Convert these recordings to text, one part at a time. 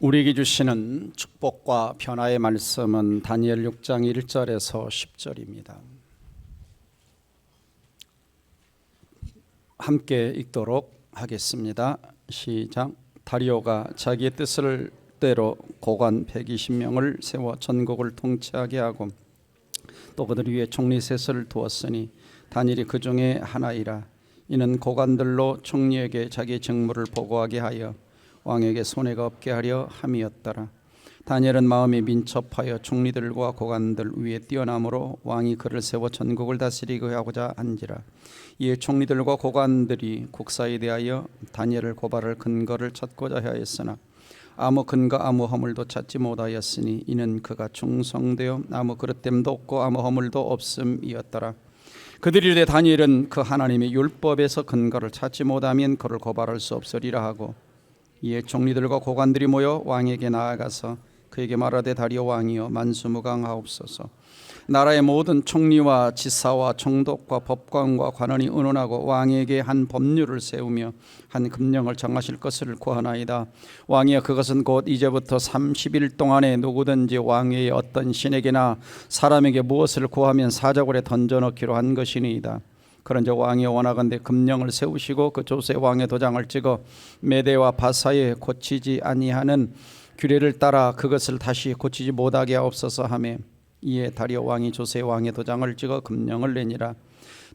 우리에게 주시는 축복과 변화의 말씀은 다니엘 6장 1절에서 10절입니다. 함께 읽도록 하겠습니다. 시작. 다리오가 자기의 뜻을 대로 고관 120명을 세워 전국을 통치하게 하고 또 그들 위에 총리 셋을 두었으니 다니엘이 그 중에 하나이라. 이는 고관들로 총리에게 자기 직무를 보고하게 하여 왕에게 손해가 없게 하려 함이었더라. 다니엘은 마음이 민첩하여 총리들과 고관들 위에 뛰어남으로 왕이 그를 세워 전국을 다스리게 하고자 한지라. 이에 총리들과 고관들이 국사에 대하여 다니엘을 고발할 근거를 찾고자 하였으나 아무 근거 아무 허물도 찾지 못하였으니 이는 그가 충성되어 아무 그릇됨도 없고 아무 허물도 없음이었더라. 그들이 이르되 다니엘은 그 하나님의 율법에서 근거를 찾지 못하면 그를 고발할 수 없으리라 하고, 이에 총리들과 고관들이 모여 왕에게 나아가서 그에게 말하되 다리오 왕이여 만수무강하옵소서. 나라의 모든 총리와 지사와 총독과 법관과 관원이 의논하고 왕에게 한 법률을 세우며 한 금령을 정하실 것을 구하나이다. 왕이여 그것은 곧 이제부터 30일 동안에 누구든지 왕의 어떤 신에게나 사람에게 무엇을 구하면 사자굴에 던져넣기로 한 것이니이다. 그런즉 왕이 원하건대 금령을 세우시고 그 조세 왕의 도장을 찍어 메대와 바사에 고치지 아니하는 규례를 따라 그것을 다시 고치지 못하게 하옵소서 하매, 이에 다리오 왕이 조세 왕의 도장을 찍어 금령을 내니라.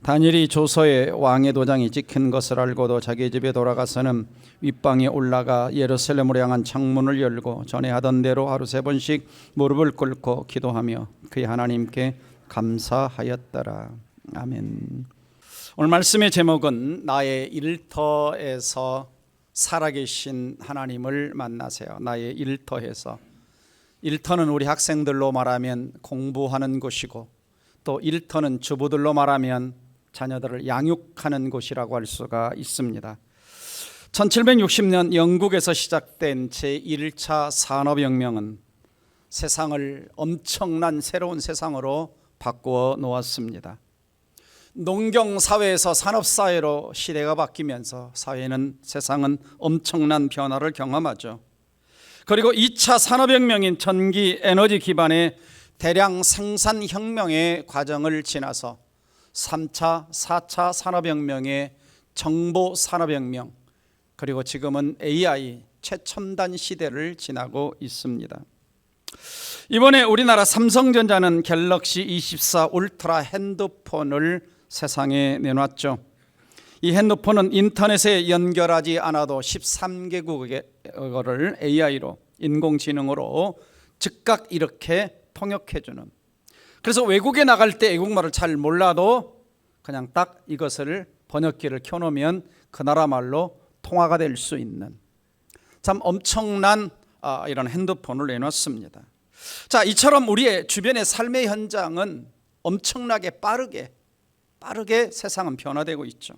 다니엘이 조서에 왕의 도장이 찍힌 것을 알고도 자기 집에 돌아가서는 윗방에 올라가 예루살렘으로 향한 창문을 열고 전에 하던 대로 하루 3번씩 무릎을 꿇고 기도하며 그의 하나님께 감사하였더라. 아멘. 오늘 말씀의 제목은 나의 일터에서 살아계신 하나님을 만나세요. 나의 일터에서. 일터는 우리 학생들로 말하면 공부하는 곳이고, 또 일터는 주부들로 말하면 자녀들을 양육하는 곳이라고 할 수가 있습니다. 1760년 영국에서 시작된 제1차 산업혁명은 세상을 엄청난 새로운 세상으로 바꾸어 놓았습니다. 농경사회에서 산업사회로 시대가 바뀌면서 세상은 엄청난 변화를 경험하죠. 그리고 2차 산업혁명인 전기 에너지 기반의 대량 생산혁명의 과정을 지나서 3차, 4차 산업혁명의 정보산업혁명, 그리고 지금은 AI 최첨단 시대를 지나고 있습니다. 이번에 우리나라 삼성전자는 갤럭시 24 울트라 핸드폰을 세상에 내놨죠. 이 핸드폰은 인터넷에 연결하지 않아도 13개국어를 AI로, 인공지능으로 즉각 이렇게 통역해주는, 그래서 외국에 나갈 때 외국말을 잘 몰라도 그냥 딱 이것을 번역기를 켜놓으면 그 나라 말로 통화가 될 수 있는 참 엄청난 이런 핸드폰을 내놨습니다. 자, 이처럼 우리의 주변의 삶의 현장은 엄청나게 빠르게 세상은 변화되고 있죠.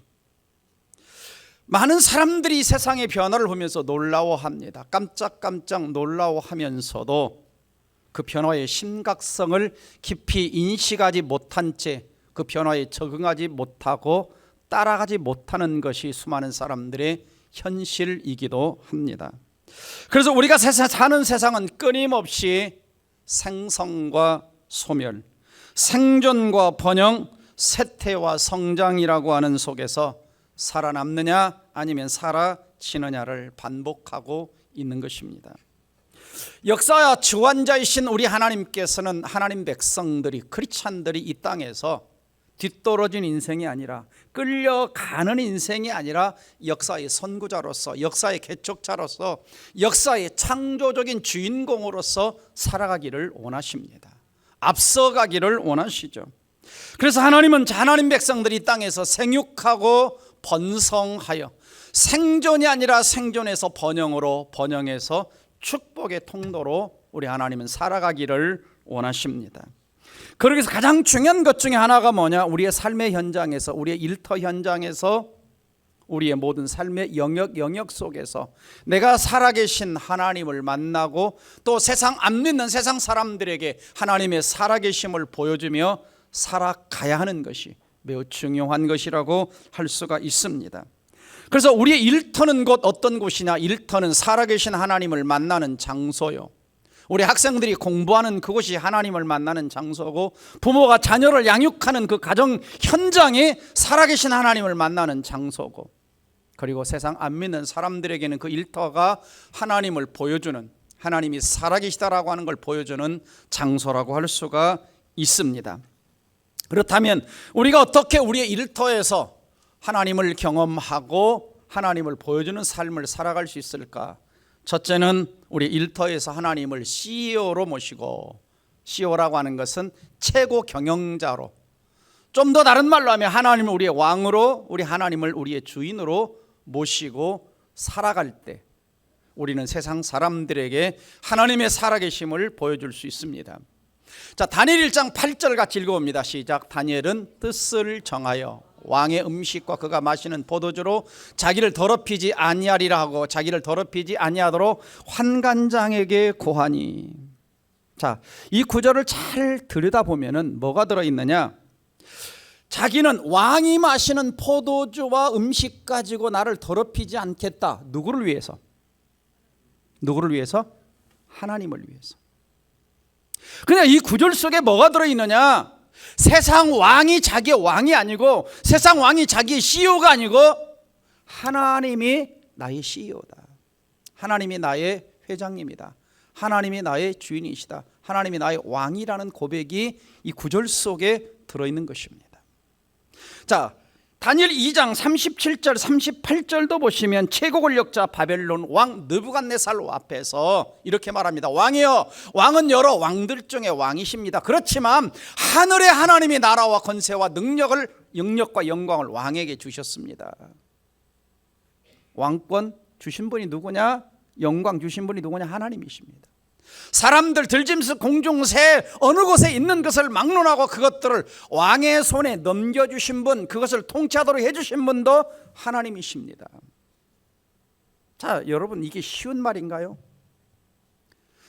많은 사람들이 세상의 변화를 보면서 놀라워합니다. 깜짝깜짝 놀라워하면서도 그 변화의 심각성을 깊이 인식하지 못한 채 그 변화에 적응하지 못하고 따라가지 못하는 것이 수많은 사람들의 현실이기도 합니다. 그래서 우리가 사는 세상은 끊임없이 생성과 소멸, 생존과 번영, 쇠퇴와 성장이라고 하는 속에서 살아남느냐 아니면 사라지느냐를 반복하고 있는 것입니다. 역사와 주관자이신 우리 하나님께서는 하나님 백성들이, 크리스찬들이 이 땅에서 뒤떨어진 인생이 아니라, 끌려가는 인생이 아니라 역사의 선구자로서, 역사의 개척자로서, 역사의 창조적인 주인공으로서 살아가기를 원하십니다. 앞서가기를 원하시죠. 그래서 하나님은 하나님 백성들이 이 땅에서 생육하고 번성하여 생존이 아니라 생존에서 번영으로, 번영에서 축복의 통로로 우리 하나님은 살아가기를 원하십니다. 그러기서 가장 중요한 것 중에 하나가 뭐냐? 우리의 삶의 현장에서, 우리의 일터 현장에서, 우리의 모든 삶의 영역 속에서 내가 살아계신 하나님을 만나고 또 세상 안 믿는 세상 사람들에게 하나님의 살아계심을 보여주며 살아가야 하는 것이 매우 중요한 것이라고 할 수가 있습니다. 그래서 우리의 일터는 곧 어떤 곳이냐? 일터는 살아계신 하나님을 만나는 장소요. 우리 학생들이 공부하는 그곳이 하나님을 만나는 장소고, 부모가 자녀를 양육하는 그 가정 현장이 살아계신 하나님을 만나는 장소고, 그리고 세상 안 믿는 사람들에게는 그 일터가 하나님을 보여주는, 하나님이 살아계시다라고 하는 걸 보여주는 장소라고 할 수가 있습니다. 그렇다면 우리가 어떻게 우리의 일터에서 하나님을 경험하고 하나님을 보여주는 삶을 살아갈 수 있을까? 첫째는 우리 일터에서 하나님을 CEO로 모시고, CEO라고 하는 것은 최고 경영자로, 좀 더 다른 말로 하면 하나님을 우리의 왕으로, 우리 하나님을 우리의 주인으로 모시고 살아갈 때 우리는 세상 사람들에게 하나님의 살아계심을 보여줄 수 있습니다. 자, 다니엘 1장 8절 같이 읽어봅니다. 시작. 다니엘은 뜻을 정하여 왕의 음식과 그가 마시는 포도주로 자기를 더럽히지 아니하리라 하고, 자기를 더럽히지 아니하도록 환관장에게 고하니. 자, 이 구절을 잘 들여다보면은 뭐가 들어있느냐? 자기는 왕이 마시는 포도주와 음식 가지고 나를 더럽히지 않겠다. 누구를 위해서? 누구를 위해서? 하나님을 위해서. 그냥 이 구절 속에 뭐가 들어있느냐? 세상 왕이 자기의 왕이 아니고, 세상 왕이 자기의 CEO가 아니고, 하나님이 나의 CEO다. 하나님이 나의 회장님이다. 하나님이 나의 주인이시다. 하나님이 나의 왕이라는 고백이 이 구절 속에 들어있는 것입니다. 자, 다니엘 2장 37절 38절도 보시면 최고 권력자 바벨론 왕 느부갓네살 앞에서 이렇게 말합니다. 왕이여, 왕은 여러 왕들 중에 왕이십니다. 그렇지만 하늘의 하나님이 나라와 권세와 능력과 영광을 왕에게 주셨습니다. 왕권 주신 분이 누구냐? 영광 주신 분이 누구냐? 하나님이십니다. 사람들, 들짐승, 공중새 어느 곳에 있는 것을 막론하고 그것들을 왕의 손에 넘겨주신 분, 그것을 통치하도록 해주신 분도 하나님이십니다. 자, 여러분, 이게 쉬운 말인가요?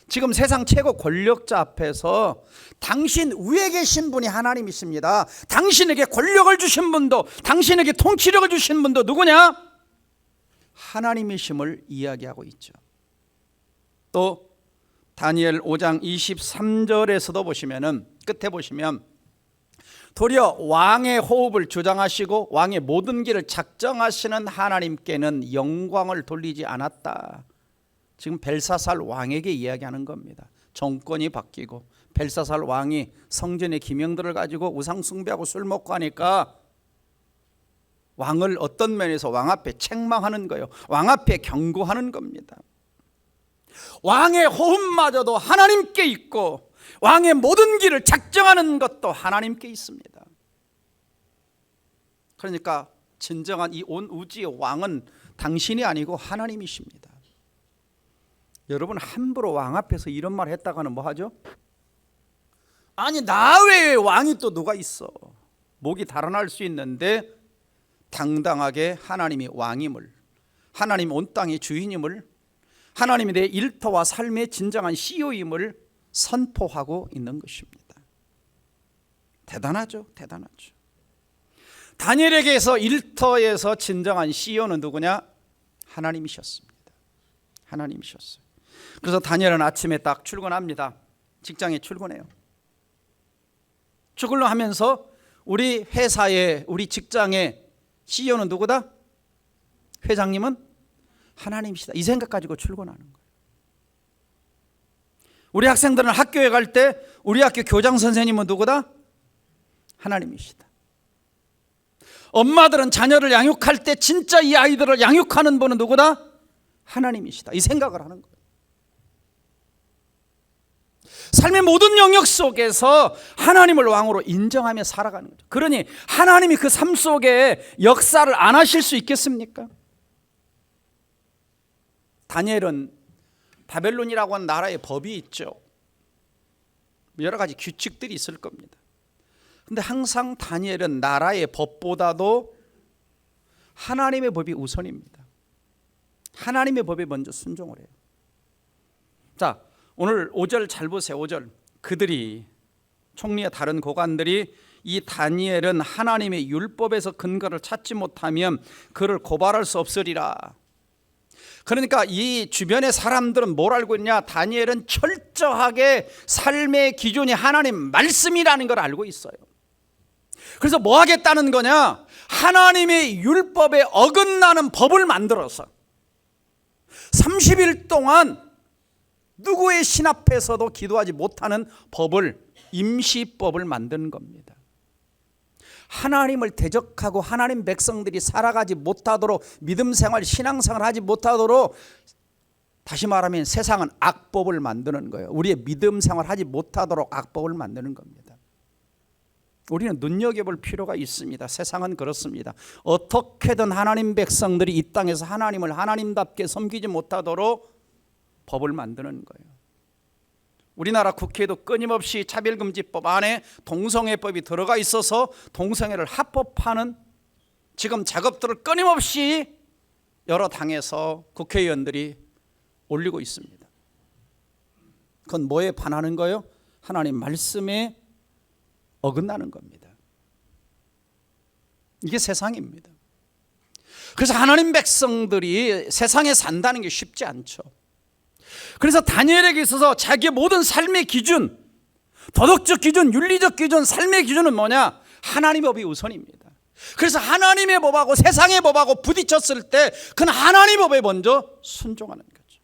지금 세상 최고 권력자 앞에서 당신 위에 계신 분이 하나님이십니다. 당신에게 권력을 주신 분도, 당신에게 통치력을 주신 분도 누구냐? 하나님이심을 이야기하고 있죠. 또 다니엘 5장 23절에서도 보시면은, 끝에 보시면 도리어 왕의 호흡을 주장하시고 왕의 모든 길을 작정하시는 하나님께는 영광을 돌리지 않았다. 지금 벨사살 왕에게 이야기하는 겁니다. 정권이 바뀌고 벨사살 왕이 성전의 기명들을 가지고 우상 숭배하고 술 먹고 하니까 왕을 어떤 면에서 왕 앞에 책망하는 거예요. 왕 앞에 경고하는 겁니다. 왕의 호흡마저도 하나님께 있고 왕의 모든 길을 작정하는 것도 하나님께 있습니다. 그러니까 진정한 이 온 우주의 왕은 당신이 아니고 하나님이십니다. 여러분, 함부로 왕 앞에서 이런 말 했다가는 뭐 하죠? 아니, 나 외에 왕이 또 누가 있어? 목이 달아날 수 있는데 당당하게 하나님이 왕임을, 하나님 온 땅의 주인임을, 하나님이 내 일터와 삶의 진정한 CEO임을 선포하고 있는 것입니다. 대단하죠? 대단하죠. 다니엘에게서 일터에서 진정한 CEO는 누구냐? 하나님이셨습니다. 하나님이셨어요. 그래서 다니엘은 아침에 딱 출근합니다. 직장에 출근해요. 출근을 하면서 우리 회사의, 우리 직장의 CEO는 누구다? 회장님은 하나님이시다. 이 생각 가지고 출근하는 거예요. 우리 학생들은 학교에 갈 때 우리 학교 교장 선생님은 누구다? 하나님이시다. 엄마들은 자녀를 양육할 때 진짜 이 아이들을 양육하는 분은 누구다? 하나님이시다. 이 생각을 하는 거예요. 삶의 모든 영역 속에서 하나님을 왕으로 인정하며 살아가는 거죠. 그러니 하나님이 그 삶 속에 역사를 안 하실 수 있겠습니까? 다니엘은 바벨론이라고 하는 나라의 법이 있죠. 여러 가지 규칙들이 있을 겁니다. 근데 항상 다니엘은 나라의 법보다도 하나님의 법이 우선입니다. 하나님의 법에 먼저 순종을 해요. 자, 오늘 5절 잘 보세요. 5절. 그들이, 총리의 다른 고관들이 이 다니엘은 하나님의 율법에서 근거를 찾지 못하면 그를 고발할 수 없으리라. 그러니까 이 주변의 사람들은 뭘 알고 있냐? 다니엘은 철저하게 삶의 기준이 하나님 말씀이라는 걸 알고 있어요. 그래서 뭐 하겠다는 거냐? 하나님의 율법에 어긋나는 법을 만들어서 30일 동안 누구의 신 앞에서도 기도하지 못하는 법을, 임시법을 만드는 겁니다. 하나님을 대적하고 하나님 백성들이 살아가지 못하도록, 믿음 생활, 신앙생활 하지 못하도록, 다시 말하면 세상은 악법을 만드는 거예요. 우리의 믿음 생활 하지 못하도록 악법을 만드는 겁니다. 우리는 눈여겨볼 필요가 있습니다. 세상은 그렇습니다. 어떻게든 하나님 백성들이 이 땅에서 하나님을 하나님답게 섬기지 못하도록 법을 만드는 거예요. 우리나라 국회에도 끊임없이 차별금지법 안에 동성애법이 들어가 있어서 동성애를 합법화하는 지금 작업들을 끊임없이 여러 당에서 국회의원들이 올리고 있습니다. 그건 뭐에 반하는 거예요? 하나님 말씀에 어긋나는 겁니다. 이게 세상입니다. 그래서 하나님 백성들이 세상에 산다는 게 쉽지 않죠. 그래서 다니엘에게 있어서 자기의 모든 삶의 기준, 도덕적 기준, 윤리적 기준, 삶의 기준은 뭐냐? 하나님의 법이 우선입니다. 그래서 하나님의 법하고 세상의 법하고 부딪혔을 때 그는 하나님의 법에 먼저 순종하는 거죠.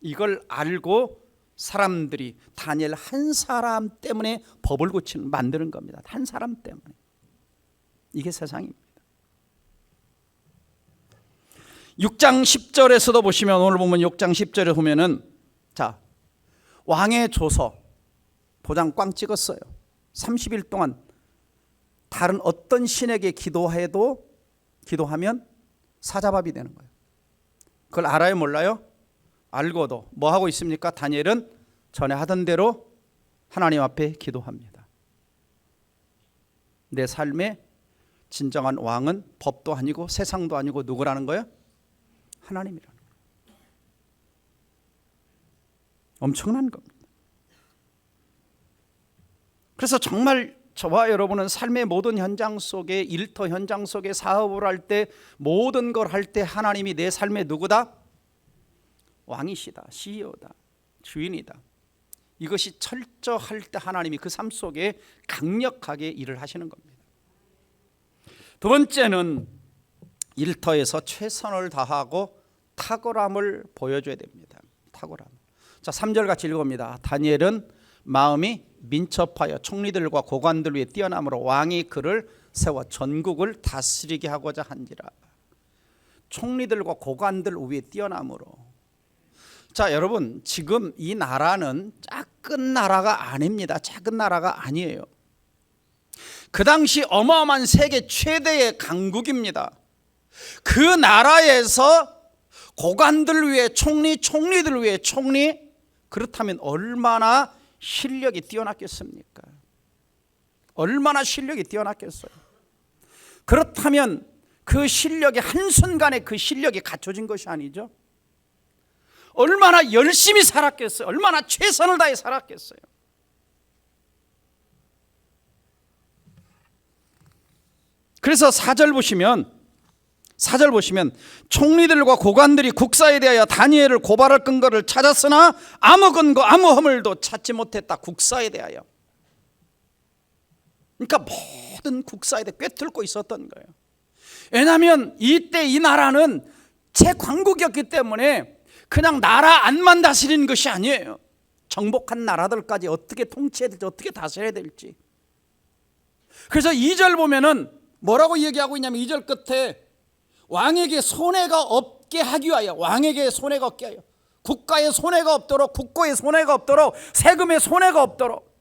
이걸 알고 사람들이 다니엘 한 사람 때문에 법을 만드는 겁니다. 한 사람 때문에. 이게 세상입니다. 6장 10절에서도 보시면, 오늘 보면 6장 10절에 보면은, 자, 왕의 조서 도장 꽝 찍었어요. 30일 동안 다른 어떤 신에게 기도하면 사자밥이 되는 거예요. 그걸 알아요, 몰라요? 알고도 뭐 하고 있습니까? 다니엘은 전에 하던 대로 하나님 앞에 기도합니다. 내 삶의 진정한 왕은 법도 아니고 세상도 아니고 누구라는 거예요? 하나님이라는 거예요. 엄청난 겁니다. 그래서 정말 저와 여러분은 삶의 모든 현장 속에, 일터 현장 속에, 사업을 할 때, 모든 걸 할 때 하나님이 내 삶의 누구다? 왕이시다, CEO다, 주인이다. 이것이 철저할 때 하나님이 그 삶 속에 강력하게 일을 하시는 겁니다. 두 번째는 일터에서 최선을 다하고 탁월함을 보여줘야 됩니다. 탁월함. 자, 3절 같이 읽어봅니다. 다니엘은 마음이 민첩하여 총리들과 고관들 위에 뛰어남으로 왕이 그를 세워 전국을 다스리게 하고자 한지라. 총리들과 고관들 위에 뛰어남으로. 자, 여러분, 지금 이 나라는 작은 나라가 아닙니다. 작은 나라가 아니에요. 그 당시 어마어마한 세계 최대의 강국입니다. 그 나라에서 고관들 위에 총리, 총리들 위에 총리, 그렇다면 얼마나 실력이 뛰어났겠습니까? 얼마나 실력이 뛰어났겠어요? 그렇다면 그 실력이 한순간에 그 실력이 갖춰진 것이 아니죠. 얼마나 열심히 살았겠어요? 얼마나 최선을 다해 살았겠어요? 그래서 4절 보시면 총리들과 고관들이 국사에 대하여 다니엘을 고발할 근거를 찾았으나 아무 근거, 아무 허물도 찾지 못했다. 국사에 대하여. 그러니까 모든 국사에 대해 꿰뚫고 있었던 거예요. 왜냐하면 이때 이 나라는 제광국이었기 때문에 그냥 나라 안만 다스리는 것이 아니에요. 정복한 나라들까지 어떻게 통치해야 될지, 어떻게 다스려야 될지. 그래서 2절 보면은 뭐라고 얘기하고 있냐면 2절 끝에 왕에게 손해가 없게 하기 위하여, 왕에게 손해가 없게 하여, 국가에 손해가 없도록, 국고에 손해가 없도록, 세금에 손해가 없도록.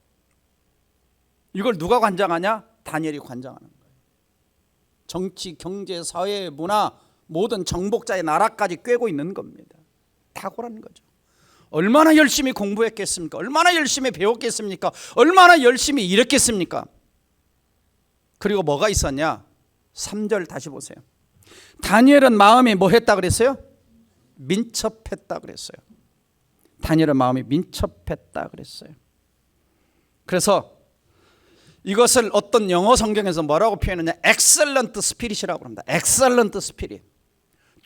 이걸 누가 관장하냐? 다니엘이 관장하는 거예요. 정치, 경제, 사회, 문화, 모든 정복자의 나라까지 꿰고 있는 겁니다. 탁월한 거죠. 얼마나 열심히 공부했겠습니까? 얼마나 열심히 배웠겠습니까? 얼마나 열심히 일했겠습니까? 그리고 뭐가 있었냐? 3절 다시 보세요. 다니엘은 마음이 뭐 했다 그랬어요? 민첩했다 그랬어요. 다니엘은 마음이 민첩했다 그랬어요. 그래서 이것을 어떤 영어 성경에서 뭐라고 표현하냐? 엑셀런트 스피릿이라고 합니다. 엑셀런트 스피릿.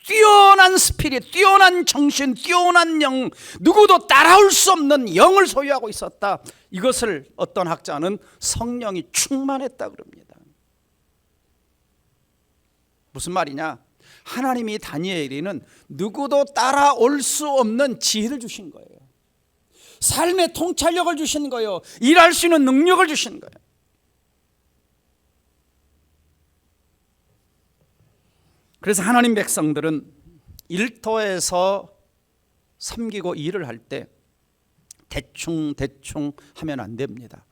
뛰어난 스피릿, 뛰어난 정신, 뛰어난 영, 누구도 따라올 수 없는 영을 소유하고 있었다. 이것을 어떤 학자는 성령이 충만했다 그럽니다. 무슨 말이냐? 하나님이 다니엘에게는 누구도 따라올 수 없는 지혜를 주신 거예요. 삶의 통찰력을 주신 거예요. 일할 수 있는 능력을 주신 거예요. 그래서 하나님 백성들은 일터에서 섬기고 일을 할 때 대충 하면 안 됩니다.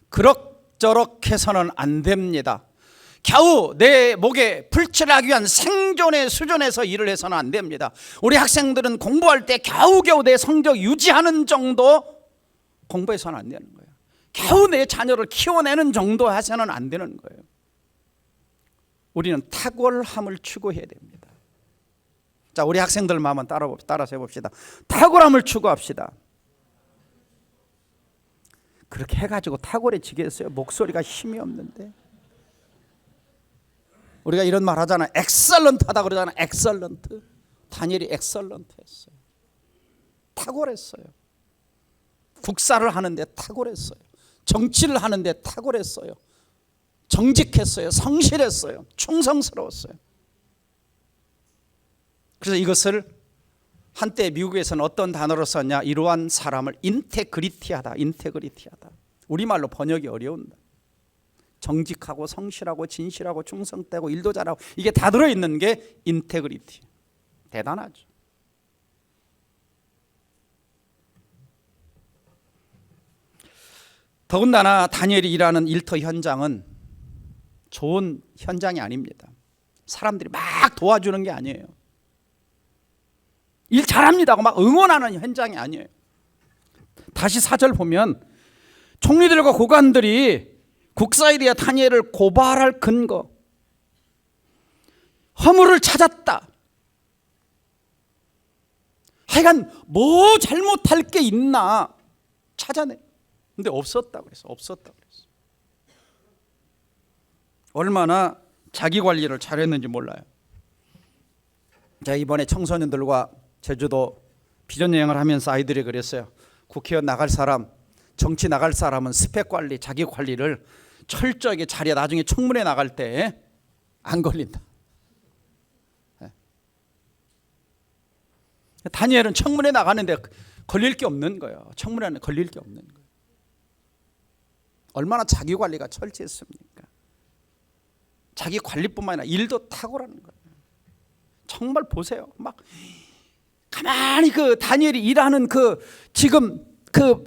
그럭저럭 해서는 안 됩니다. 겨우 내 목에 불칠하기 위한 생존의 수준에서 일을 해서는 안 됩니다. 우리 학생들은 공부할 때 겨우겨우 내 성적 유지하는 정도 공부해서는 안 되는 거예요. 겨우 내 자녀를 키워내는 정도 해서는 안 되는 거예요. 우리는 탁월함을 추구해야 됩니다. 자, 우리 학생들만 한번 따라서 해봅시다. 탁월함을 추구합시다. 그렇게 해가지고 탁월해지겠어요? 목소리가 힘이 없는데. 우리가 이런 말 하잖아요. 엑설런트 하다 그러잖아요. 엑설런트. 다니엘이 엑설런트 했어요. 탁월했어요. 국사를 하는데 탁월했어요. 정치를 하는데 탁월했어요. 정직했어요. 성실했어요. 충성스러웠어요. 그래서 이것을 한때 미국에서는 어떤 단어로 썼냐? 이러한 사람을 인테그리티하다. 우리말로 번역이 어려운다. 정직하고 성실하고 진실하고 충성되고 일도 잘하고 이게 다 들어있는 게 인테그리티. 대단하죠. 더군다나 다니엘이 일하는 일터 현장은 좋은 현장이 아닙니다. 사람들이 막 도와주는 게 아니에요. 일 잘합니다 하고 막 응원하는 현장이 아니에요. 다시 4절 보면 총리들과 고관들이 국사에 대해 다니엘을 고발할 근거, 허물을 찾았다. 하여간 뭐 잘못할 게 있나 찾아내. 근데 없었다 그랬어. 얼마나 자기 관리를 잘했는지 몰라요. 제가 이번에 청소년들과 제주도 비전 여행을 하면서 아이들이 그랬어요. 국회의원 나갈 사람, 정치 나갈 사람은 스펙 관리, 자기 관리를 철저하게 잘해. 나중에 청문회 나갈 때 안 걸린다. 다니엘은 청문회 나가는데 걸릴 게 없는 거예요. 청문회는 걸릴 게 없는 거예요. 얼마나 자기 관리가 철저했습니까? 자기 관리뿐만 아니라 일도 탁월한 거예요. 정말 보세요. 막 가만히 그 다니엘이 일하는 지금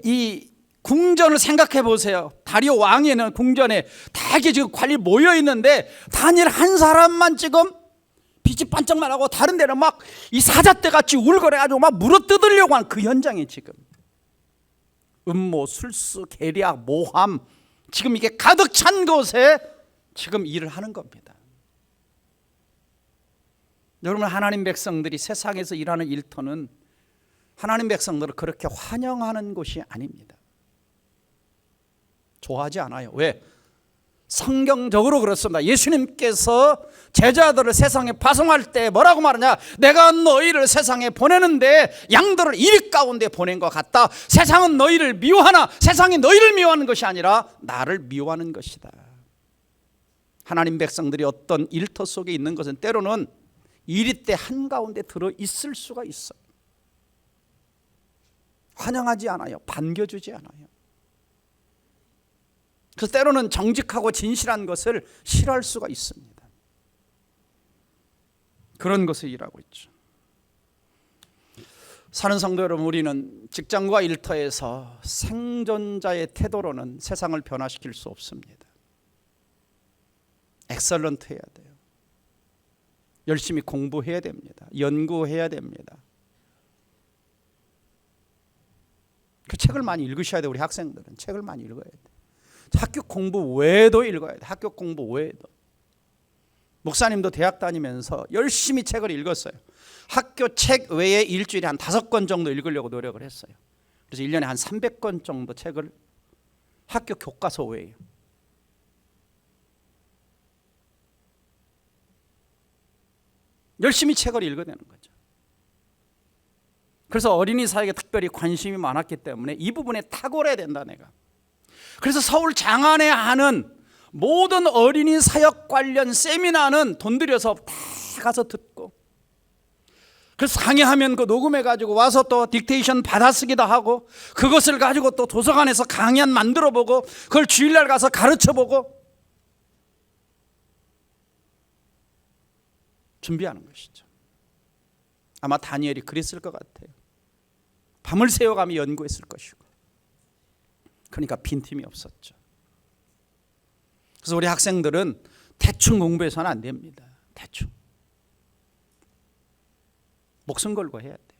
이 궁전을 생각해 보세요. 다리오 왕에는 궁전에 다 이게 지금 관리 모여 있는데 다니엘 한 사람만 지금 빛이 반짝만하고 다른 데는 막 이 사자떼 같이 울거려가지고 막 물어뜯으려고 하는 그 현장에 지금 음모, 술수, 계략, 모함 지금 이게 가득 찬 곳에 지금 일을 하는 겁니다. 여러분, 하나님 백성들이 세상에서 일하는 일터는 하나님 백성들을 그렇게 환영하는 곳이 아닙니다. 좋아하지 않아요. 왜? 성경적으로 그렇습니다. 예수님께서 제자들을 세상에 파송할 때 뭐라고 말하냐? 내가 너희를 세상에 보내는데 양들을 이리 가운데 보낸 것 같다. 세상은 너희를 미워하나 세상이 너희를 미워하는 것이 아니라 나를 미워하는 것이다. 하나님 백성들이 어떤 일터 속에 있는 것은 때로는 이리 때 한가운데 들어 있을 수가 있어요. 환영하지 않아요. 반겨주지 않아요. 그래서 때로는 정직하고 진실한 것을 싫어할 수가 있습니다. 그런 것을 일하고 있죠. 사는 성도 여러분, 우리는 직장과 일터에서 생존자의 태도로는 세상을 변화시킬 수 없습니다. 엑설런트 해야 돼요. 열심히 공부해야 됩니다. 연구해야 됩니다. 그 책을 많이 읽으셔야 돼요. 우리 학생들은 책을 많이 읽어야 돼요. 학교 공부 외에도 읽어야 돼요. 학교 공부 외에도. 목사님도 대학 다니면서 열심히 책을 읽었어요. 학교 책 외에 일주일에 한 5권 정도 읽으려고 노력을 했어요. 그래서 1년에 한 300권 정도 책을 학교 교과서 외에 열심히 책을 읽어내는 거죠. 그래서 어린이 사역에 특별히 관심이 많았기 때문에 이 부분에 탁월해야 된다 내가. 그래서 서울 장안에 하는 모든 어린이 사역 관련 세미나는 돈 들여서 다 가서 듣고, 그래서 강의하면 그 녹음해가지고 와서 또 딕테이션 받아쓰기도 하고, 그것을 가지고 또 도서관에서 강의안 만들어보고, 그걸 주일날 가서 가르쳐보고 준비하는 것이죠. 아마 다니엘이 그랬을 것 같아요. 밤을 새워가며 연구했을 것이고. 그러니까 빈틈이 없었죠. 그래서 우리 학생들은 대충 공부해서는 안 됩니다. 대충 목숨 걸고 해야 돼요.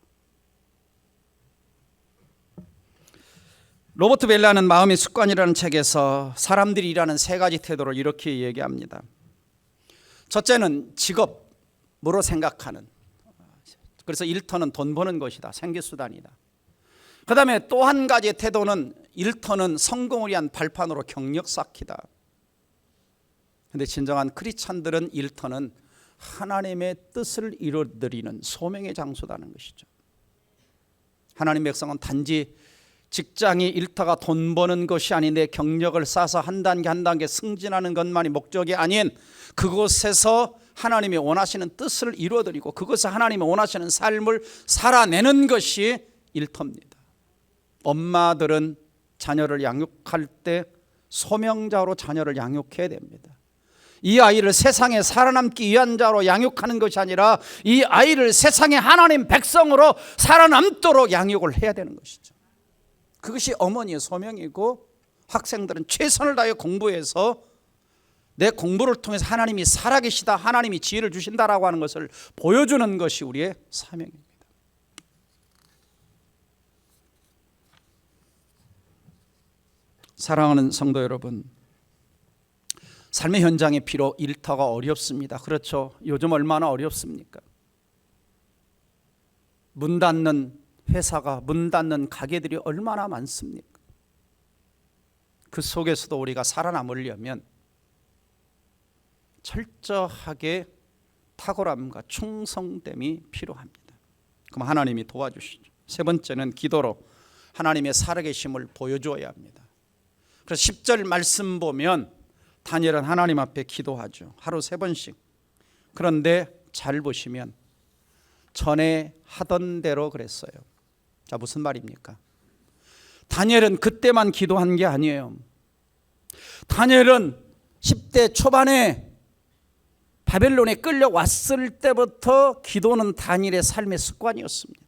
로버트 벨라는 마음의 습관이라는 책에서 사람들이 일하는 세 가지 태도를 이렇게 얘기합니다. 첫째는 직업으로 생각하는, 그래서 일터는 돈 버는 것이다, 생계수단이다. 그 다음에 또 한 가지의 태도는 일터는 성공을 위한 발판으로 경력 쌓기다. 그런데 진정한 크리스찬들은 일터는 하나님의 뜻을 이루어드리는 소명의 장소라는 것이죠. 하나님의 백성은 단지 직장이 일터가 돈 버는 것이 아닌 내 경력을 쌓아서 한 단계 한 단계 승진하는 것만이 목적이 아닌 그곳에서 하나님이 원하시는 뜻을 이루어드리고 그것을 하나님이 원하시는 삶을 살아내는 것이 일터입니다. 엄마들은 자녀를 양육할 때 소명자로 자녀를 양육해야 됩니다. 이 아이를 세상에 살아남기 위한 자로 양육하는 것이 아니라 이 아이를 세상의 하나님 백성으로 살아남도록 양육을 해야 되는 것이죠. 그것이 어머니의 소명이고, 학생들은 최선을 다해 공부해서 내 공부를 통해서 하나님이 살아계시다, 하나님이 지혜를 주신다라고 하는 것을 보여주는 것이 우리의 사명입니다. 사랑하는 성도 여러분, 삶의 현장에 비록 일터가 어렵습니다. 그렇죠. 요즘 얼마나 어렵습니까? 문 닫는 회사가, 문 닫는 가게들이 얼마나 많습니까? 그 속에서도 우리가 살아남으려면 철저하게 탁월함과 충성됨이 필요합니다. 그럼 하나님이 도와주시죠. 세 번째는 기도로 하나님의 살아계심을 보여주어야 합니다. 그래서 10절 말씀 보면 다니엘은 하나님 앞에 기도하죠. 하루 3번씩. 그런데 잘 보시면 전에 하던 대로 그랬어요. 자, 무슨 말입니까? 다니엘은 그때만 기도한 게 아니에요. 다니엘은 10대 초반에 바벨론에 끌려왔을 때부터 기도는 다니엘의 삶의 습관이었습니다.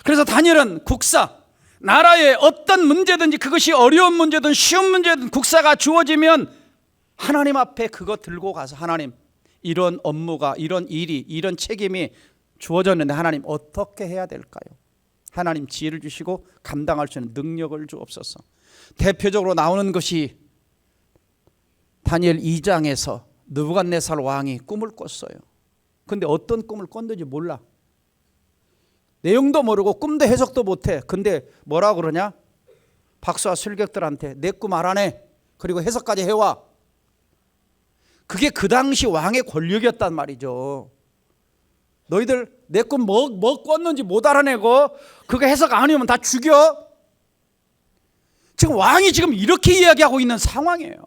그래서 다니엘은 국사, 나라에 어떤 문제든지, 그것이 어려운 문제든 쉬운 문제든 국사가 주어지면 하나님 앞에 그거 들고 가서, 하나님, 이런 업무가, 이런 일이, 이런 책임이 주어졌는데 하나님 어떻게 해야 될까요? 하나님 지혜를 주시고 감당할 수 있는 능력을 주옵소서. 대표적으로 나오는 것이 다니엘 2장에서 느부갓네살 왕이 꿈을 꿨어요. 근데 어떤 꿈을 꿨는지 몰라. 내용도 모르고 꿈도 해석도 못해. 근데 뭐라고 그러냐? 박수와 술객들한테 내 꿈 알아내, 그리고 해석까지 해와. 그게 그 당시 왕의 권력이었단 말이죠. 너희들 내 꿈 뭐 꿨는지 못 알아내고 그거 해석 아니면 다 죽여. 지금 왕이 지금 이렇게 이야기하고 있는 상황이에요.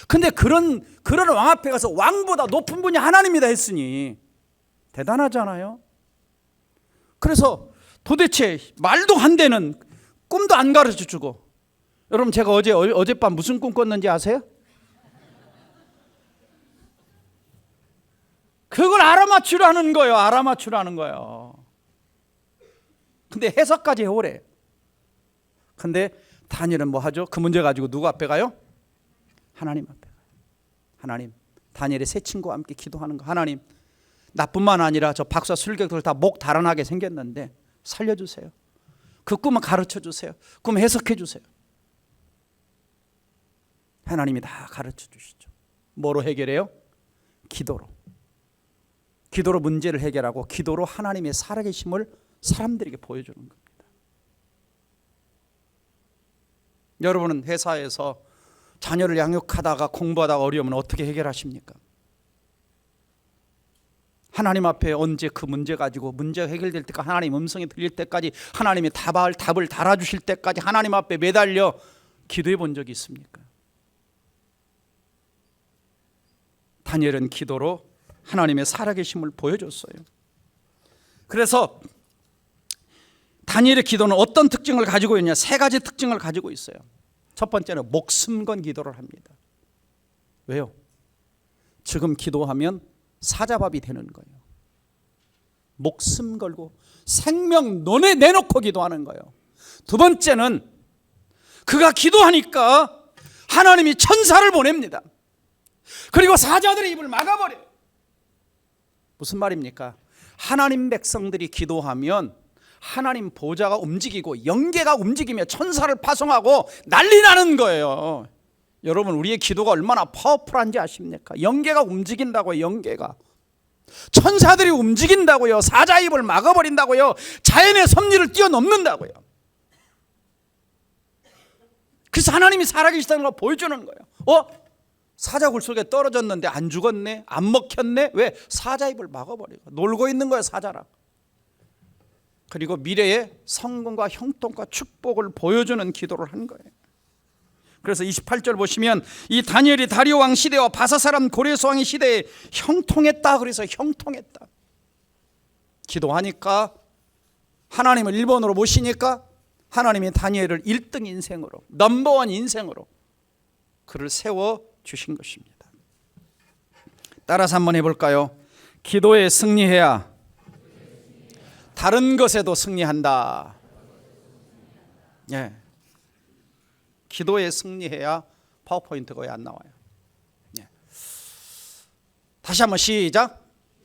근데 그런 왕 앞에 가서 왕보다 높은 분이 하나님이다 했으니 대단하잖아요. 그래서 도대체 말도 안 되는 꿈도 안 가르쳐 주고. 여러분, 제가 어젯밤 무슨 꿈 꿨는지 아세요? 그걸 알아맞추라는 거예요. 알아맞추라는 거예요. 근데 해석까지 해오래. 근데 다니엘은 뭐 하죠? 그 문제 가지고 누구 앞에 가요? 하나님 앞에 가요. 하나님, 다니엘의 세 친구와 함께 기도하는 거. 하나님, 나뿐만 아니라 저 박사 술객들 다 목 달아나게 생겼는데 살려주세요. 그 꿈은 가르쳐 주세요. 꿈 해석해 주세요. 하나님이 다 가르쳐 주시죠. 뭐로 해결해요? 기도로. 기도로 문제를 해결하고 기도로 하나님의 살아계심을 사람들에게 보여주는 겁니다. 여러분은 회사에서 자녀를 양육하다가 공부하다가 어려우면 어떻게 해결하십니까? 하나님 앞에 언제 그 문제 가지고 문제가 해결될 때까지, 하나님 음성이 들릴 때까지, 하나님이 답을 달아주실 때까지 하나님 앞에 매달려 기도해 본 적이 있습니까? 다니엘은 기도로 하나님의 살아계심을 보여줬어요. 그래서 다니엘의 기도는 어떤 특징을 가지고 있냐? 세 가지 특징을 가지고 있어요. 첫 번째는 목숨 건 기도를 합니다. 왜요? 지금 기도하면 사자밥이 되는 거예요. 목숨 걸고 생명 논에 내놓고 기도하는 거예요. 두 번째는 그가 기도하니까 하나님이 천사를 보냅니다. 그리고 사자들의 입을 막아버려요. 무슨 말입니까? 하나님 백성들이 기도하면 하나님 보좌가 움직이고 영계가 움직이며 천사를 파송하고 난리 나는 거예요. 여러분, 우리의 기도가 얼마나 파워풀한지 아십니까? 영계가 움직인다고요. 영계가, 천사들이 움직인다고요. 사자 입을 막아버린다고요. 자연의 섭리를 뛰어넘는다고요. 그래서 하나님이 살아계시다는 걸 보여주는 거예요. 사자 굴 속에 떨어졌는데 안 죽었네, 안 먹혔네. 왜? 사자 입을 막아버리고 놀고 있는 거예요, 사자랑. 그리고 미래의 성공과 형통과 축복을 보여주는 기도를 한 거예요. 그래서 28절 보시면 이 다니엘이 다리오 왕 시대와 바사 사람 고레스 왕의 시대에 형통했다. 그래서 형통했다. 기도하니까 하나님을 1번으로 모시니까 하나님이 다니엘을 1등 인생으로, 넘버원 인생으로 그를 세워주신 것입니다. 따라서 한번 해볼까요? 기도에 승리해야 다른 것에도 승리한다. 예. 기도에 승리해야 파워포인트가 왜 안 나와요? 예. 다시 한번 시작.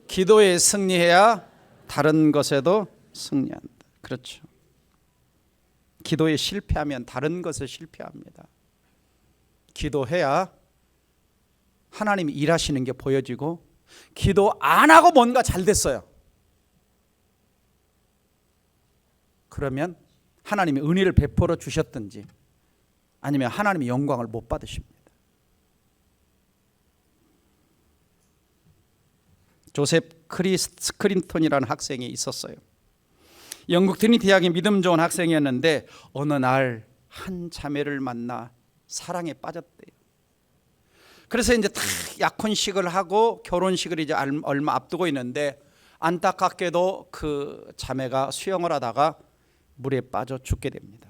기도에 승리해야 다른 것에도 승리한다. 그렇죠. 기도에 실패하면 다른 것에 실패합니다. 기도해야 하나님이 일하시는 게 보여지고, 기도 안 하고 뭔가 잘 됐어요. 그러면 하나님이 은혜를 베풀어 주셨든지 아니면 하나님의 영광을 못 받으십니다. 조셉 스크린턴이라는 학생이 있었어요. 영국 트리니티 대학의 믿음 좋은 학생이었는데 어느 날 한 자매를 만나 사랑에 빠졌대요. 그래서 이제 다 약혼식을 하고 결혼식을 이제 얼마 앞두고 있는데 안타깝게도 그 자매가 수영을 하다가 물에 빠져 죽게 됩니다.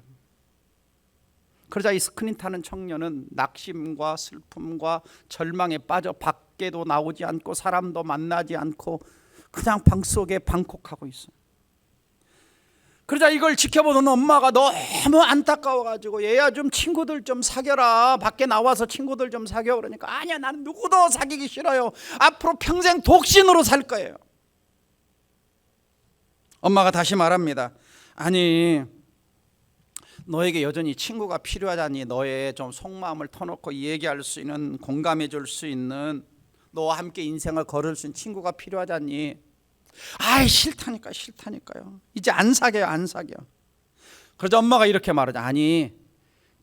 그러자 이 스크린턴하는 청년은 낙심과 슬픔과 절망에 빠져 밖에도 나오지 않고 사람도 만나지 않고 그냥 방 속에 방콕하고 있어요. 그러자 이걸 지켜보던 엄마가 너무 안타까워가지고 얘야 좀 친구들 좀 사겨라, 밖에 나와서 친구들 좀 사겨. 그러니까 아니야, 나는 누구도 사귀기 싫어요. 앞으로 평생 독신으로 살 거예요. 엄마가 다시 말합니다. 아니, 너에게 여전히 친구가 필요하다니, 너의 좀 속마음을 터놓고 얘기할 수 있는, 공감해 줄 수 있는, 너와 함께 인생을 걸을 수 있는 친구가 필요하다니. 아이, 싫다니까요. 이제 안 사겨요, 안 사겨. 그러자 엄마가 이렇게 말하죠. 아니,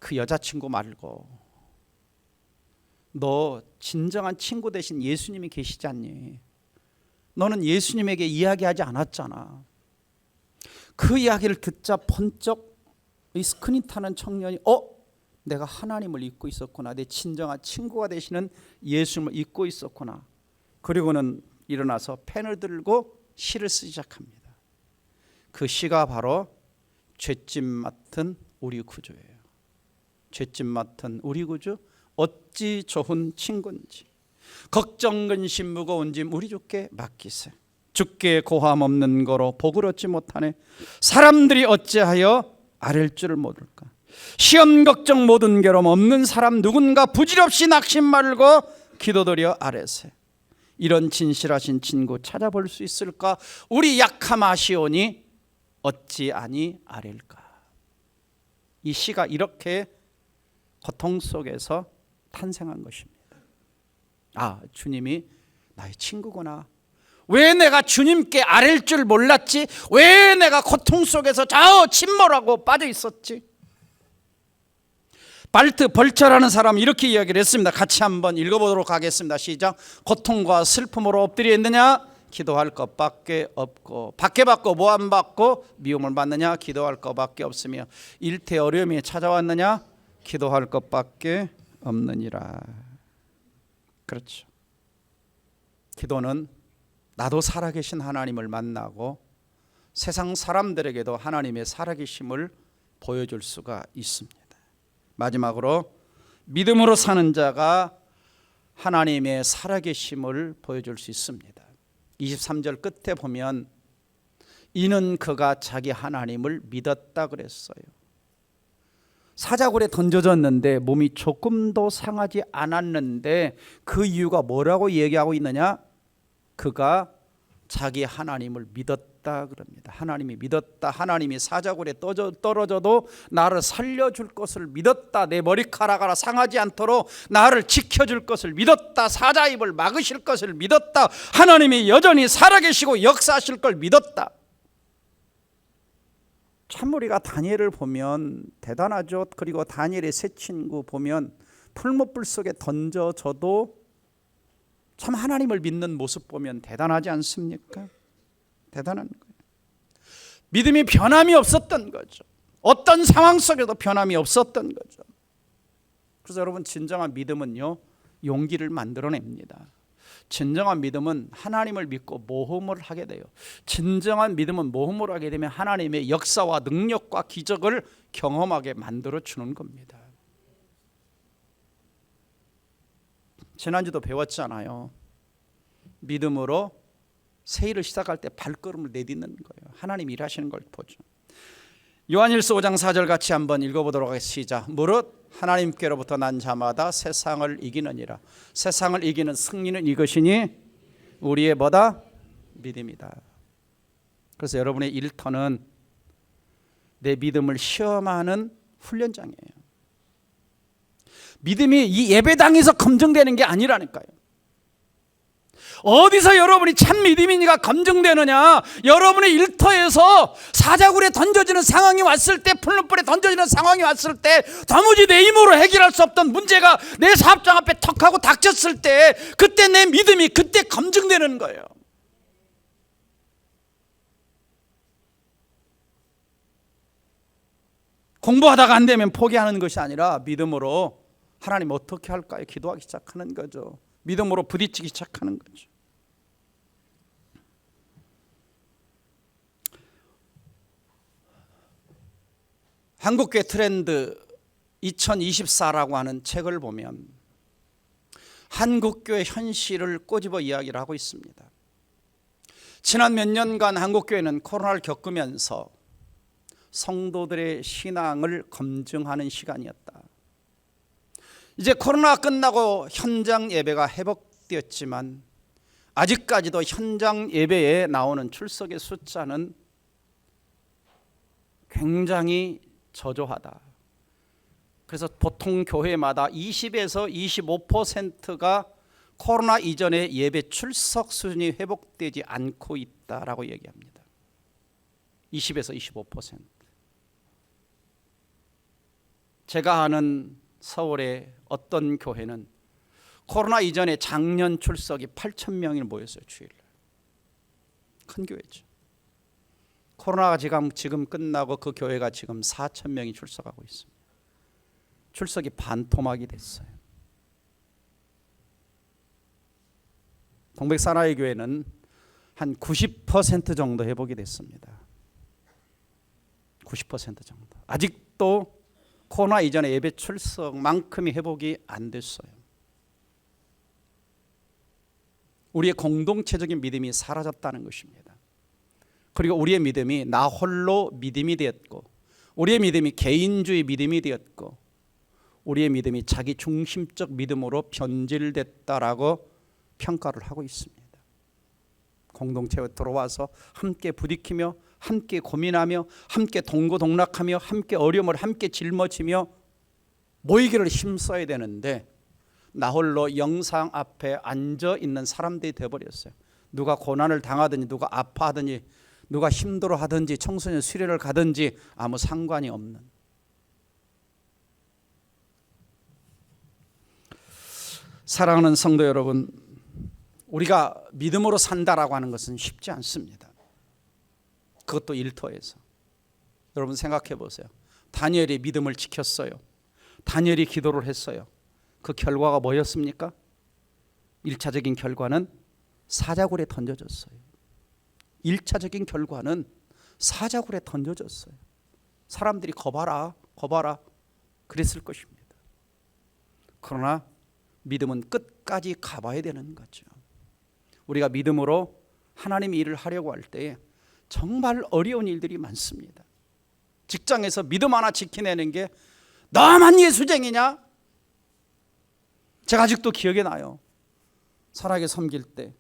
그 여자친구 말고 너 진정한 친구 대신 예수님이 계시지 않니? 너는 예수님에게 이야기하지 않았잖아. 그 이야기를 듣자 번쩍 이 스크린턴하는 청년이 내가 하나님을 잊고 있었구나. 내 진정한 친구가 되시는 예수님을 잊고 있었구나. 그리고는 일어나서 펜을 들고 시를 쓰기 시작합니다. 그 시가 바로 죄짐 맡은 우리 구주예요. 죄짐 맡은 우리 구주, 어찌 좋은 친구인지, 걱정 근심 무거운 짐 우리 주께 맡기세. 주께 고함 없는 거로 복을 얻지 못하네. 사람들이 어찌하여 아랠 줄을 모를까. 시험 걱정 모든 괴로움 없는 사람 누군가 부질없이 낙심 말고 기도드려 아뢰세. 이런 진실하신 친구 찾아볼 수 있을까? 우리 약함 아시오니 어찌 아니 아랠까. 이 시가 이렇게 고통 속에서 탄생한 것입니다. 아, 주님이 나의 친구구나. 왜 내가 주님께 아랠 줄 몰랐지? 왜 내가 고통 속에서 침몰하고 빠져 있었지? 발트 벌처라는 사람이 이렇게 이야기를 했습니다. 같이 한번 읽어보도록 하겠습니다. 시작. 고통과 슬픔으로 엎드려 있느냐? 기도할 것밖에 없고, 박해받고 뭐 안 받고 미움을 받느냐? 기도할 것밖에 없으며, 일태 어려움이 찾아왔느냐? 기도할 것밖에 없느니라. 그렇죠. 기도는 나도 살아계신 하나님을 만나고 세상 사람들에게도 하나님의 살아계심을 보여줄 수가 있습니다. 마지막으로 믿음으로 사는 자가 하나님의 살아계심을 보여줄 수 있습니다. 23절 끝에 보면 이는 그가 자기 하나님을 믿었다 그랬어요. 사자굴에 던져졌는데 몸이 조금도 상하지 않았는데 그 이유가 뭐라고 얘기하고 있느냐? 그가 자기 하나님을 믿었다 그럽니다. 하나님이 믿었다. 하나님이 사자굴에 떨어져도 나를 살려줄 것을 믿었다. 내 머리카락 하나 상하지 않도록 나를 지켜줄 것을 믿었다. 사자 입을 막으실 것을 믿었다. 하나님이 여전히 살아계시고 역사하실 걸 믿었다. 참 우리가 다니엘을 보면 대단하죠. 그리고 다니엘의 세 친구 보면 풀무불 속에 던져져도 참 하나님을 믿는 모습 보면 대단하지 않습니까? 대단한 거예요. 믿음이 변함이 없었던 거죠. 어떤 상황 속에도 변함이 없었던 거죠. 그래서 여러분, 진정한 믿음은요, 용기를 만들어냅니다. 진정한 믿음은 하나님을 믿고 모험을 하게 돼요. 진정한 믿음은 모험을 하게 되면 하나님의 역사와 능력과 기적을 경험하게 만들어주는 겁니다. 지난주도 배웠잖아요. 믿음으로 새 일을 시작할 때 발걸음을 내딛는 거예요. 하나님 일하시는 걸 보죠. 요한일서 5장 4절 같이 한번 읽어보도록 하겠습니다. 시작. 무릇 하나님께로부터 난 자마다 세상을 이기느니라. 세상을 이기는 승리는 이것이니 우리의 뭐다? 믿음이다. 그래서 여러분의 일터는 내 믿음을 시험하는 훈련장이에요. 믿음이 이 예배당에서 검증되는 게 아니라니까요. 어디서 여러분이 참 믿음이니까 검증되느냐? 여러분의 일터에서 사자굴에 던져지는 상황이 왔을 때, 풀무불에 던져지는 상황이 왔을 때, 도무지 내 힘으로 해결할 수 없던 문제가 내 사업장 앞에 턱 하고 닥쳤을 때, 그때 내 믿음이 그때 검증되는 거예요. 공부하다가 안 되면 포기하는 것이 아니라 믿음으로 하나님 어떻게 할까요? 기도하기 시작하는 거죠. 믿음으로 부딪히기 시작하는 거죠. 한국교회 트렌드 2024라고 하는 책을 보면 한국교회 현실을 꼬집어 이야기를 하고 있습니다. 지난 몇 년간 한국교회는 코로나를 겪으면서 성도들의 신앙을 검증하는 시간이었다. 이제 코로나가 끝나고 현장 예배가 회복되었지만 아직까지도 현장 예배에 나오는 출석의 숫자는 굉장히 저조하다. 그래서 보통 교회마다 20에서 25%가 코로나 이전의 예배 출석 수준이 회복되지 않고 있다라고 얘기합니다. 20에서 25%. 제가 아는 서울의 어떤 교회는 코로나 이전에 작년 출석이 8,000명이 모였어요. 주일날. 큰 교회죠. 코로나가 지금 끝나고 그 교회가 지금 4,000명이 출석하고 있습니다. 출석이 반토막이 됐어요. 동백사나이 교회는 한 90% 정도 회복이 됐습니다. 90% 정도. 아직도 코로나 이전에 예배 출석만큼이 회복이 안 됐어요. 우리의 공동체적인 믿음이 사라졌다는 것입니다. 그리고 우리의 믿음이 나 홀로 믿음이 되었고, 우리의 믿음이 개인주의 믿음이 되었고, 우리의 믿음이 자기 중심적 믿음으로 변질됐다라고 평가를 하고 있습니다. 공동체에 들어와서 함께 부딪히며 함께 고민하며 함께 동고동락하며 함께 어려움을 함께 짊어지며 모이기를 힘써야 되는데 나 홀로 영상 앞에 앉아 있는 사람들이 되어버렸어요. 누가 고난을 당하든지 누가 아파하든지 누가 힘들어하든지 청소년 수련을 가든지 아무 상관이 없는. 사랑하는 성도 여러분, 우리가 믿음으로 산다라고 하는 것은 쉽지 않습니다. 그것도 일터에서. 여러분 생각해 보세요. 다니엘이 믿음을 지켰어요. 다니엘이 기도를 했어요. 그 결과가 뭐였습니까? 1차적인 결과는 사자굴에 던져졌어요. 1차적인 결과는 사자굴에 던져졌어요. 사람들이 거봐라 그랬을 것입니다. 그러나 믿음은 끝까지 가봐야 되는 거죠. 우리가 믿음으로 하나님의 일을 하려고 할 때 정말 어려운 일들이 많습니다. 직장에서 믿음 하나 지켜내는 게 너만 예수쟁이냐? 제가 아직도 기억이 나요. 살아계 섬길 때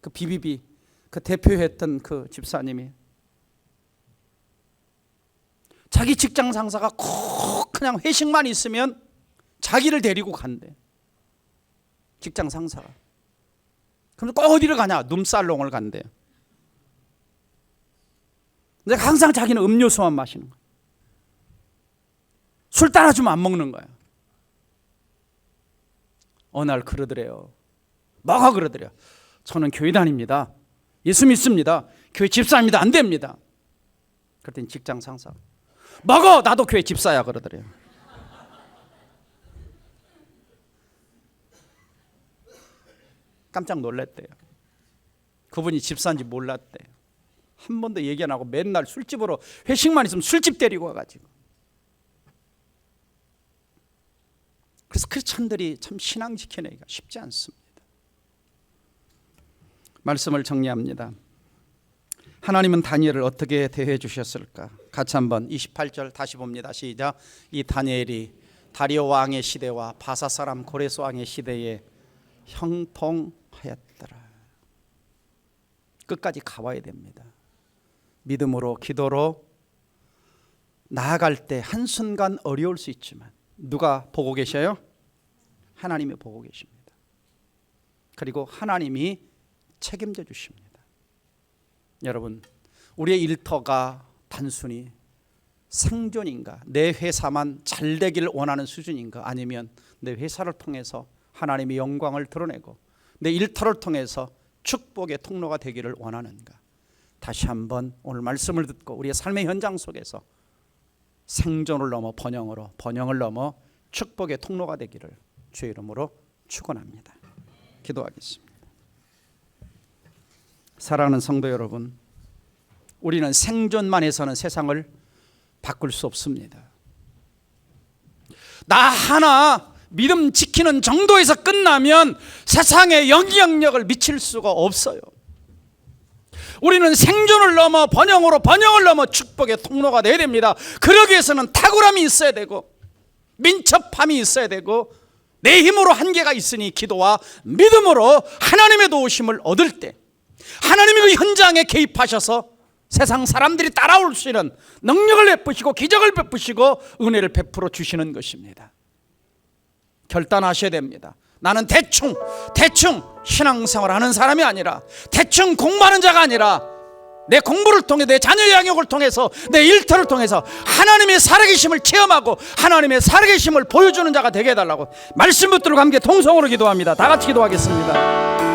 그 BBB 그 대표했던 그 집사님이 자기 직장 상사가 꼭 그냥 회식만 있으면 자기를 데리고 간대. 직장 상사가. 그럼 꼭 어디를 가냐? 룸살롱을 간대. 근데 항상 자기는 음료수만 마시는 거야. 술 따라주면 안 먹는 거야. 어느 날 그러더래요. 뭐가 그러더래요. 저는 교회 다닙니다. 예수 믿습니다. 교회 집사입니다. 안 됩니다. 그랬더니 직장 상사 먹어 나도 교회 집사야 그러더래요. 깜짝 놀랐대요. 그분이 집사인지 몰랐대요. 한 번도 얘기 안 하고 맨날 술집으로 회식만 있으면 술집 데리고 와가지고. 그래서 크리스찬들이 참 신앙 지켜내기가 쉽지 않습니다. 말씀을 정리합니다. 하나님은 다니엘을 어떻게 대해 주셨을까? 같이 한번 28절 다시 봅니다. 시작. 이 다니엘이 다리오 왕의 시대와 바사 사람 고레스 왕의 시대에 형통하였더라. 끝까지 가봐야 됩니다. 믿음으로 기도로 나아갈 때 한순간 어려울 수 있지만 누가 보고 계셔요? 하나님이 보고 계십니다. 그리고 하나님이 책임져 주십니다. 여러분, 우리의 일터가 단순히 생존인가, 내 회사만 잘 되기를 원하는 수준인가, 아니면 내 회사를 통해서 하나님의 영광을 드러내고 내 일터를 통해서 축복의 통로가 되기를 원하는가? 다시 한번 오늘 말씀을 듣고 우리의 삶의 현장 속에서 생존을 넘어 번영으로, 번영을 넘어 축복의 통로가 되기를 주의 이름으로 축원합니다. 기도하겠습니다. 사랑하는 성도 여러분, 우리는 생존만 해서는 세상을 바꿀 수 없습니다. 나 하나 믿음 지키는 정도에서 끝나면 세상에 영향력을 미칠 수가 없어요. 우리는 생존을 넘어 번영으로, 번영을 넘어 축복의 통로가 되어야 됩니다. 그러기 위해서는 탁월함이 있어야 되고 민첩함이 있어야 되고 내 힘으로 한계가 있으니 기도와 믿음으로 하나님의 도우심을 얻을 때 하나님이 그 현장에 개입하셔서 세상 사람들이 따라올 수 있는 능력을 베푸시고 기적을 베푸시고 은혜를 베풀어 주시는 것입니다. 결단하셔야 됩니다. 나는 대충 신앙생활 하는 사람이 아니라, 대충 공부하는 자가 아니라, 내 공부를 통해, 내 자녀 양육을 통해서, 내 일터를 통해서 하나님의 살아계심을 체험하고 하나님의 살아계심을 보여주는 자가 되게 해달라고 말씀 붙들고 함께 통성으로 기도합니다. 다 같이 기도하겠습니다.